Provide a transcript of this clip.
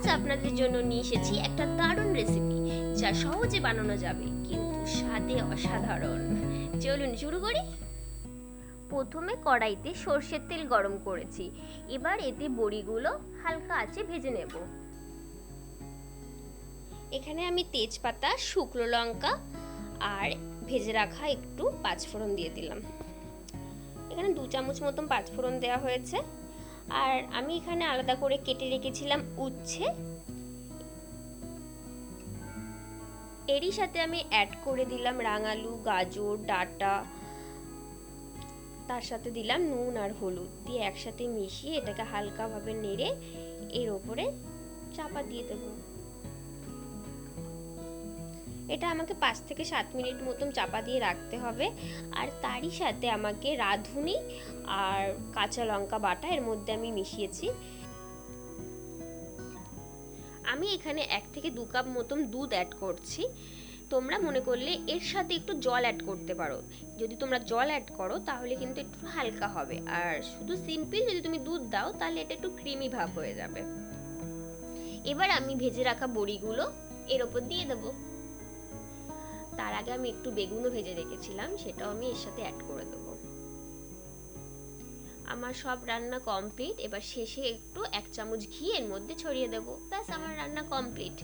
আজ আপনাদের জন্য নিয়ে এসেছি একটা দারুণ রেসিপি, যা সহজে বানানো যাবে কিন্তু স্বাদে অসাধারণ। চলুন শুরু করি। প্রথমে কড়াইতে সর্ষের তেল গরম করেছি। এবার এতে বড়িগুলো হালকা আঁচে ভেজে নেব। এখানে আমি তেজপাতা, শুকনো লঙ্কা আর ভেজে রাখা একটু পাঁচফোড়ন দিয়ে দিলাম। এখানে 2 চামচ মতন পাঁচফোড়ন দেওয়া হয়েছে। আর আমি এখানে আলাদা করে কেটে রেখেছিলাম উচ্ছে। এরই সাথে আমি অ্যাড করে দিলাম রাঙালু, গাজর, ডাঁটা, তার সাথে দিলাম নুন আর হলুদ দিয়ে একসাথে মিশিয়ে এটাকে হালকাভাবে নেড়ে এর ওপরে চাপা দিয়ে দেবো। এটা আমাকে 5 থেকে 7 মিনিট মতন চাপা দিয়ে রাখতে হবে। আর তারই সাথে আমাকে রাঁধুনি আর কাঁচা লঙ্কা বাটা এর মধ্যে আমি মিশিয়েছি। আমি এখানে 1 থেকে 2 কাপ মতন দুধ অ্যাড করছি। তোমরা মনে করলে এর সাথে একটু জল অ্যাড করতে পারো। যদি তোমরা জল অ্যাড করো তাহলে কিন্তু একটু হালকা হবে, আর শুধু সিম্পল যদি তুমি দুধ দাও তাহলে এটা একটু ক্রিমি ভাব হয়ে যাবে। এবার আমি ভেজে রাখা বড়িগুলো এর ওপর দিয়ে দেবো। তার আগে আমি একটু বেগুনও ভেজে রেখেছিলাম, সেটাও আমি এর সাথে অ্যাড করে দেবো। আমার সব রান্না কমপ্লিট। এবার শেষে একটু 1 চামচ ঘি এর মধ্যে ছড়িয়ে দেবো। ব্যাস, আমার রান্না কমপ্লিট।